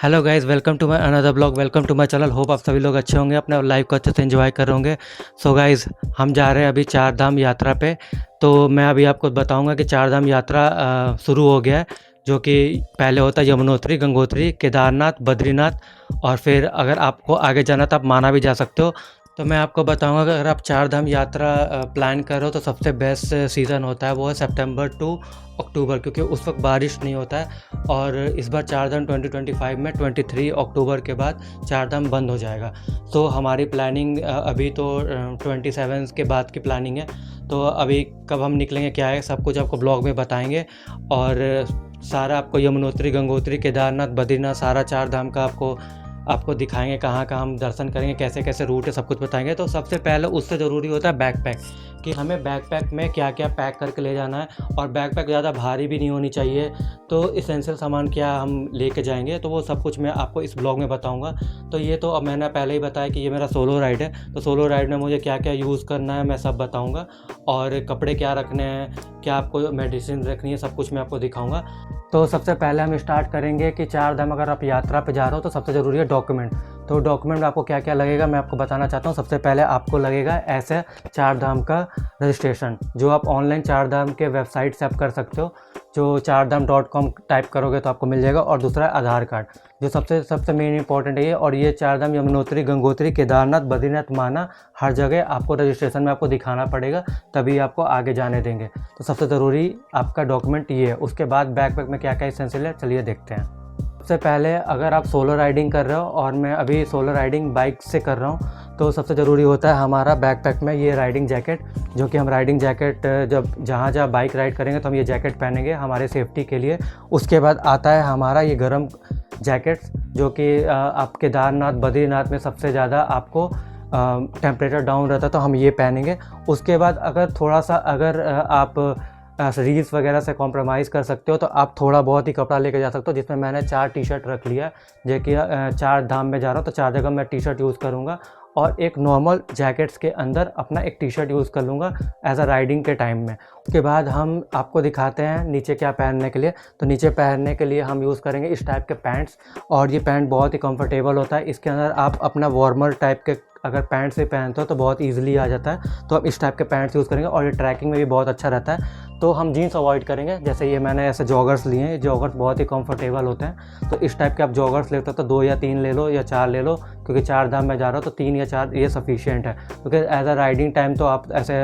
Hello guys, welcome to my another blog. Welcome to my channel. Hope आप सभी लोग अच्छे होंगे, अपने लाइफ को अच्छे से एंजॉय कर रहे होंगे। सो गाइस, हम जा रहे हैं अभी चार धाम यात्रा पे। तो मैं अभी आपको बताऊंगा कि चार धाम यात्रा शुरू हो गया है, जो कि पहले होता है यमुनोत्री, गंगोत्री, केदारनाथ, बद्रीनाथ, और फिर अगर आपको आगे जाना तो आप माना भी जा सकते हो। तो मैं आपको बताऊंगा कि अगर आप चार धाम यात्रा प्लान कर रहे हो तो सबसे बेस्ट सीज़न होता है वो है सितंबर टू अक्टूबर, क्योंकि उस वक्त बारिश नहीं होता है। और इस बार चार धाम 2025 में 23 अक्टूबर के बाद चार धाम बंद हो जाएगा। तो हमारी प्लानिंग अभी तो 27 के बाद की प्लानिंग है। तो अभी कब हम निकलेंगे, क्या है, सब कुछ आपको ब्लॉग में बताएंगे। और सारा आपको यमुनोत्री, गंगोत्री, केदारनाथ, बद्रीनाथ, सारा चार धाम का आपको दिखाएंगे, कहाँ कहाँ हम दर्शन करेंगे, कैसे कैसे रूट है, सब कुछ बताएंगे। तो सबसे पहले उससे ज़रूरी होता है बैकपैक, कि हमें बैकपैक में क्या क्या पैक करके ले जाना है। और बैकपैक ज़्यादा भारी भी नहीं होनी चाहिए। तो इसेंशियल सामान क्या हम लेके जाएंगे, तो वो सब कुछ मैं आपको इस ब्लॉग में बताऊंगा। तो ये तो अब मैंने पहले ही बताया कि ये मेरा सोलो राइड है, तो सोलो राइड में मुझे क्या क्या यूज़ करना है मैं सब बताऊँगा। और कपड़े क्या रखने हैं, क्या आपको मेडिसिन रखनी है, सब कुछ मैं आपको दिखाऊँगा। तो सबसे पहले हम स्टार्ट करेंगे कि चार धाम अगर आप यात्रा पे जा रहे हो तो सबसे ज़रूरी है डॉक्यूमेंट। तो डॉक्यूमेंट आपको क्या क्या लगेगा मैं आपको बताना चाहता हूँ। सबसे पहले आपको लगेगा ऐसे चार धाम का रजिस्ट्रेशन, जो आप ऑनलाइन चार धाम के वेबसाइट से आप कर सकते हो। जो चारधाम.com टाइप करोगे तो आपको मिल जाएगा। और दूसरा है आधार कार्ड, जो सबसे सबसे मेन इंपॉर्टेंट है ये। और ये चार धाम यमुनोत्री, गंगोत्री, केदारनाथ, बद्रीनाथ, माना, हर जगह आपको रजिस्ट्रेशन में आपको दिखाना पड़ेगा, तभी आपको आगे जाने देंगे। तो सबसे ज़रूरी आपका डॉक्यूमेंट ये है। उसके बाद बैकपैक में क्या क्या एसेंशियल है, चलिए देखते हैं। सबसे पहले अगर आप सोलो राइडिंग कर रहे हो, और मैं अभी सोलो राइडिंग बाइक से कर रहा हूँ, तो सबसे ज़रूरी होता है हमारा बैकपैक में ये राइडिंग जैकेट, जो कि हम राइडिंग जैकेट जब जहाँ जहाँ बाइक राइड करेंगे तो हम ये जैकेट पहनेंगे हमारे सेफ्टी के लिए। उसके बाद आता है हमारा ये गर्म जैकेट्स, जो कि आप केदारनाथ, बद्रीनाथ में सबसे ज़्यादा आपको टेम्परेचर डाउन रहता है, तो हम ये पहनेंगे। उसके बाद अगर थोड़ा सा अगर आप रील्स वगैरह से कॉम्प्रोमाइज़ कर सकते हो तो आप थोड़ा बहुत ही कपड़ा लेके जा सकते हो, जिसमें मैंने 4 टी शर्ट रख लिया है। जो कि चार धाम में जा रहा हूँ तो 4 जगह मैं टी शर्ट यूज़ करूँगा, और एक नॉर्मल जैकेट्स के अंदर अपना एक टी शर्ट यूज़ कर लूँगा एज अ राइडिंग के टाइम में। उसके बाद हम आपको दिखाते हैं नीचे क्या पहनने के लिए। तो नीचे पहनने के लिए हम यूज़ करेंगे इस टाइप के पैंट्स, और ये पैंट बहुत ही कंफर्टेबल होता है। इसके अंदर आप अपना वार्मर टाइप के अगर पैंट से पहनते हो तो बहुत ईजिली आ जाता है, तो आप इस टाइप के पैंट्स यूज़ करेंगे। और ये ट्रैकिंग में भी बहुत अच्छा रहता है। तो हम जीन्स अवॉइड करेंगे। जैसे ये मैंने ऐसे जॉगर्स लिए हैं, ये जॉगर्स बहुत ही कंफर्टेबल होते हैं। तो इस टाइप के आप जॉगर्स लेते हो तो 2 या 3 ले लो या 4 ले लो, क्योंकि चार धाम में जा रहा हो तो 3 या 4 ये सफिशिएंट है। क्योंकि एज अ राइडिंग टाइम तो आप ऐसे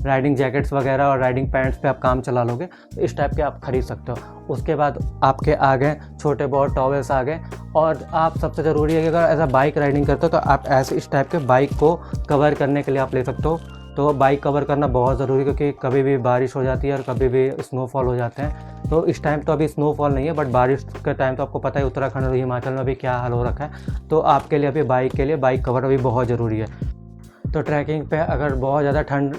राइडिंग जैकेट्स वगैरह और राइडिंग पैंट्स पे आप काम चला लोगे, तो इस टाइप के आप खरीद सकते हो। उसके बाद आपके आ गए छोटे बहुत टॉवेल्स आ गए। और आप सबसे ज़रूरी है कि अगर एज अ बाइक राइडिंग करते हो तो आप ऐसे इस टाइप के बाइक को कवर करने के लिए आप ले सकते हो। तो बाइक कवर करना बहुत ज़रूरी है, क्योंकि कभी भी बारिश हो जाती है और कभी भी स्नोफॉल हो जाते हैं। तो इस टाइम तो अभी स्नोफॉल नहीं है, बट बारिश के टाइम तो आपको पता है उत्तराखंड और हिमाचल में अभी क्या हाल हो रखा है। तो आपके लिए अभी बाइक के लिए बाइक कवर अभी बहुत ज़रूरी है। तो ट्रैकिंग पे अगर बहुत ज़्यादा ठंड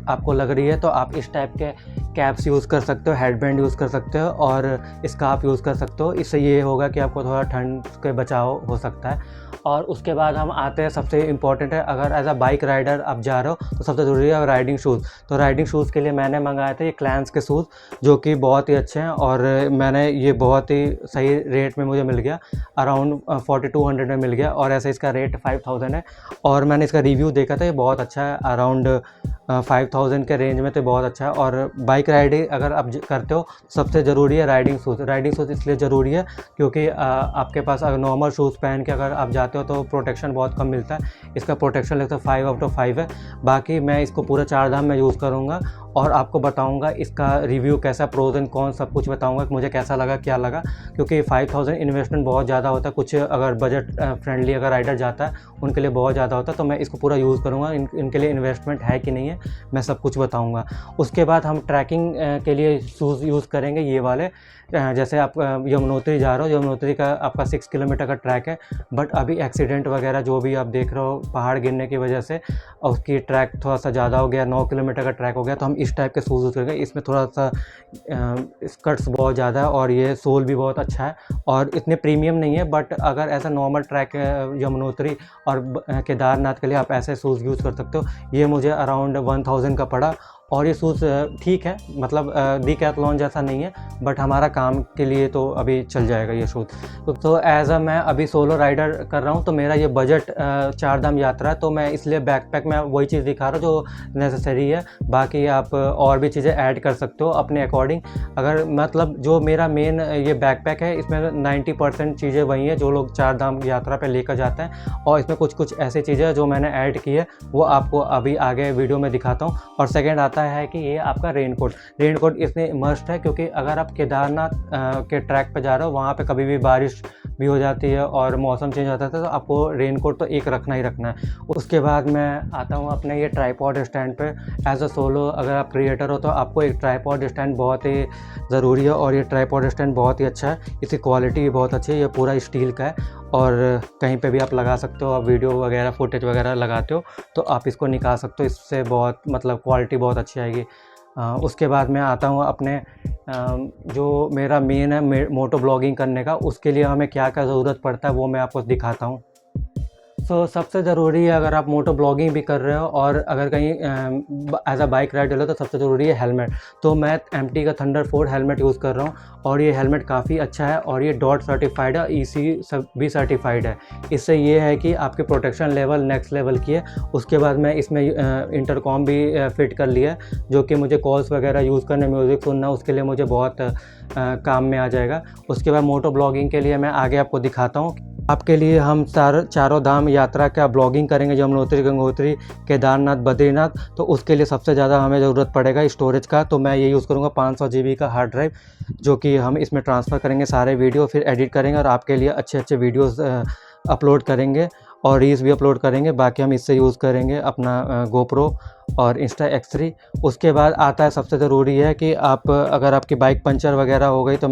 आपको लग रही है तो आप इस टाइप के कैप्स यूज़ कर सकते हो, हेडबैंड यूज़ कर सकते हो, और स्कार्फ यूज़ कर सकते हो। इससे ये होगा कि आपको थोड़ा ठंड के बचाव हो सकता है। और उसके बाद हम आते हैं, सबसे इम्पॉर्टेंट है, अगर एज अ बाइक राइडर आप जा रहे हो तो सबसे ज़रूरी है राइडिंग शूज़। तो राइडिंग शूज़ के लिए मैंने मंगाए थे ये क्लैंस के शूज़, जो कि बहुत ही अच्छे हैं। और मैंने ये बहुत ही सही रेट में मुझे मिल गया, अराउंड 4200 में मिल गया। और ऐसे इसका रेट 5000 है। और मैंने इसका रिव्यू देखा था, ये बहुत अच्छा है, अराउंड 5000 के रेंज में तो बहुत अच्छा है। और बाइक राइडिंग अगर आप करते हो सबसे ज़रूरी है राइडिंग शूज़। राइडिंग शूज़ इसलिए ज़रूरी है क्योंकि आपके पास अगर नॉर्मल शूज़ पहन के अगर आप जाते हो तो प्रोटेक्शन बहुत कम मिलता है। इसका प्रोटेक्शन लगता है 5 आउट ऑफ 5 है। बाकी मैं इसको पूरा चार धाम में यूज़ करूँगा और आपको बताऊँगा इसका रिव्यू कैसा, प्रोज एंड कॉन सब कुछ बताऊँगा कि मुझे कैसा लगा, क्या लगा। क्योंकि 5000 इन्वेस्टमेंट बहुत ज़्यादा होता है। कुछ अगर बजट फ्रेंडली अगर राइडर जाता है उनके लिए बहुत ज़्यादा होता है। तो मैं इसको पूरा यूज़ करूँगा, इनके लिए इन्वेस्टमेंट है कि नहीं है मैं सब कुछ बताऊँगा। उसके बाद हम ट्रैकिंग के लिए शूज़ यूज़ करेंगे ये वाले। जैसे आप यमुनोत्री जा रहे हो, यमुनोत्री का आपका 6 किलोमीटर का ट्रैक है, बट अभी एक्सीडेंट वगैरह जो भी आप देख रहे हो पहाड़ गिरने की वजह से उसकी ट्रैक थोड़ा सा ज़्यादा हो गया, 9 किलोमीटर का ट्रैक हो गया। तो हम इस टाइप के शूज़ यूज़ करेंगे। इसमें थोड़ा सा स्कर्ट्स बहुत ज़्यादा है और ये सोल भी बहुत अच्छा है, और इतने प्रीमियम नहीं है। बट अगर ऐसा नॉर्मल ट्रैक है यमुनोत्री और केदारनाथ के लिए आप ऐसे शूज़ यूज़ कर सकते हो। ये मुझे अराउंड 1000 का पड़ा। और ये शूज़ ठीक है, मतलब डीकैथलॉन जैसा नहीं है, बट हमारा काम के लिए तो अभी चल जाएगा ये शूज़। तो एज़ अ मैं अभी सोलो राइडर कर रहा हूँ, तो मेरा ये बजट चारधाम यात्रा है, तो मैं इसलिए बैकपैक में वही चीज़ दिखा रहा हूँ जो नेसेसरी है। बाकी आप और भी चीज़ें ऐड कर सकते हो अपने अकॉर्डिंग। अगर मतलब जो मेरा मेन ये बैकपैक है, इसमें 90% चीज़ें वही हैं जो लोग चारधाम यात्रा पे लेकर जाते हैं, और इसमें कुछ ऐसी चीज़ें जो मैंने ऐड की है वो आपको अभी आगे वीडियो में दिखाता हूँ। और सेकेंड आता है कि ये आपका रेनकोट इसमें मस्ट है, क्योंकि अगर आप केदारनाथ के ट्रैक पे जा रहे हो, वहाँ पे कभी भी बारिश भी हो जाती है और मौसम चेंज होता है, तो आपको रेनकोट तो एक रखना ही रखना है। उसके बाद मैं आता हूँ अपने ये ट्राइपॉड स्टैंड पे। एज अ सोलो अगर आप क्रिएटर हो तो आपको एक ट्राइपॉड स्टैंड बहुत ही ज़रूरी है, और ये ट्राइपॉड स्टैंड बहुत ही अच्छा है, इसकी क्वालिटी भी बहुत अच्छी है, ये पूरा स्टील का है और कहीं पे भी आप लगा सकते हो। आप वीडियो वगैरह फुटेज वगैरह लगाते हो तो आप इसको निकाल सकते हो, इससे बहुत मतलब क्वालिटी बहुत अच्छी आएगी। उसके बाद मैं आता हूँ अपने जो मेरा मेन है मोटो ब्लॉगिंग करने का, उसके लिए हमें क्या क्या ज़रूरत पड़ता है वो मैं आपको दिखाता हूँ। सबसे ज़रूरी है, अगर आप मोटो ब्लॉगिंग भी कर रहे हो और अगर कहीं एज अ बाइक राइडर हो, तो सबसे ज़रूरी है हेलमेट। तो मैं एमटी का थंडर 4 हेलमेट यूज़ कर रहा हूँ, और ये हेलमेट काफ़ी अच्छा है, और ये डॉट सर्टिफाइड है, ईसी सब भी सर्टिफाइड है। इससे ये है कि आपके प्रोटेक्शन लेवल नेक्स्ट लेवल की है। उसके बाद मैं इसमें इंटरकॉम भी फिट कर लिया है, जो कि मुझे कॉल्स वगैरह यूज़ करने, म्यूज़िक सुनना, उसके लिए मुझे बहुत काम में आ जाएगा। उसके बाद मोटो ब्लॉगिंग के लिए मैं आगे आपको दिखाता हूँ। आपके लिए हम चारों धाम यात्रा का ब्लॉगिंग करेंगे, यमुनोत्री, गंगोत्री, केदारनाथ, बद्रीनाथ। तो उसके लिए सबसे ज़्यादा हमें ज़रूरत पड़ेगा स्टोरेज का। तो मैं ये यूज़ करूँगा 500 GB का हार्ड ड्राइव, जो कि हम इसमें ट्रांसफ़र करेंगे सारे वीडियो, फिर एडिट करेंगे और आपके लिए अच्छे अच्छे वीडियोज़ अपलोड करेंगे और रील्स भी अपलोड करेंगे। बाकी हम इससे यूज़ करेंगे अपना गोप्रो और इंस्टा X3। उसके बाद आता है सबसे ज़रूरी है कि आप अगर आपकी बाइक पंचर वगैरह हो गई, तो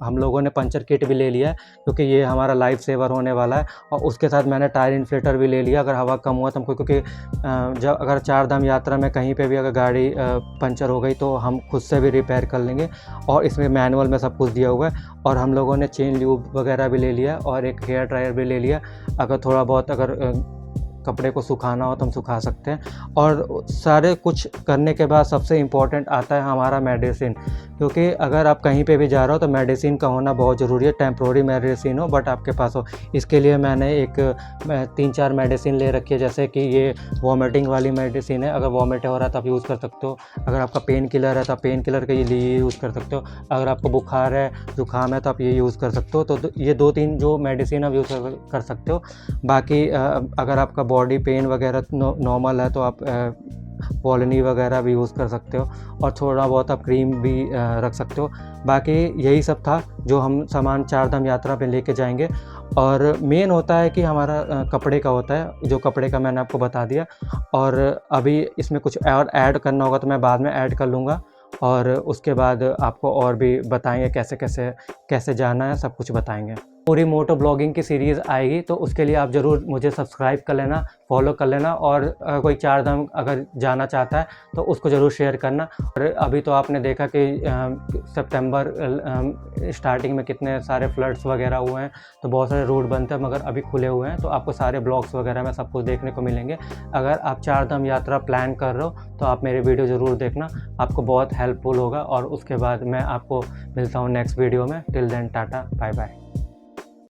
हम लोगों ने पंचर किट भी ले लिया है, क्योंकि ये हमारा लाइफ सेवर होने वाला है। और उसके साथ मैंने टायर इन्फ्लेटर भी ले लिया, अगर हवा कम हुआ तो हमको, क्योंकि जब अगर चारधाम यात्रा में कहीं पे भी अगर गाड़ी पंचर हो गई तो हम खुद से भी रिपेयर कर लेंगे, और इसमें मैनुअल में सब कुछ दिया हुआ है। और हम लोगों ने चेन ल्यूब वगैरह भी ले लिया, और एक हेयर ड्रायर भी ले लिया, अगर थोड़ा बहुत अगर कपड़े को सुखाना हो तो हम सुखा सकते हैं। और सारे कुछ करने के बाद सबसे इम्पोर्टेंट आता है हमारा मेडिसिन, क्योंकि अगर आप कहीं पे भी जा रहे हो तो मेडिसिन का होना बहुत ज़रूरी है। टेम्प्रोरी मेडिसिन हो बट आपके पास हो। इसके लिए मैंने 3-4 मेडिसिन ले रखी है, जैसे कि ये वॉमिटिंग वाली मेडिसिन है, अगर वॉमिट हो रहा है तो आप यूज़ कर सकते हो। अगर आपका पेन किलर है तो आप पेन किलर के लिए यूज़ कर सकते हो। अगर आपको बुखार है, जुकाम है, तो आप ये यूज़ कर सकते हो। तो ये 2-3 जो मेडिसिन आप यूज़ कर सकते हो। बाकी अगर आपका बॉडी पेन वगैरह नॉर्मल है तो आप वॉलनी वगैरह भी यूज़ कर सकते हो, और थोड़ा बहुत आप क्रीम भी रख सकते हो। बाकी यही सब था जो हम सामान चारधाम यात्रा पे लेके जाएंगे। और मेन होता है कि हमारा कपड़े का होता है, जो कपड़े का मैंने आपको बता दिया। और अभी इसमें कुछ और ऐड करना होगा तो मैं बाद में ऐड कर लूँगा, और उसके बाद आपको और भी बताएंगे कैसे जाना है, सब कुछ बताएंगे। पूरी मोटो ब्लॉगिंग की सीरीज़ आएगी, तो उसके लिए आप ज़रूर मुझे सब्सक्राइब कर लेना, फॉलो कर लेना, और कोई चारधाम अगर जाना चाहता है तो उसको ज़रूर शेयर करना। और अभी तो आपने देखा कि सितंबर स्टार्टिंग में कितने सारे फ्लड्स वगैरह हुए हैं, तो बहुत सारे रोड बंद थे, मगर अभी खुले हुए हैं, तो आपको सारे ब्लॉग्स वगैरह में सब कुछ देखने को मिलेंगे। अगर आप चारधाम यात्रा प्लान कर रहे हो तो आप मेरे वीडियो ज़रूर देखना, आपको बहुत हेल्पफुल होगा। और उसके बाद मैं आपको मिलता हूँ नेक्स्ट वीडियो में। Till then tata, bye bye.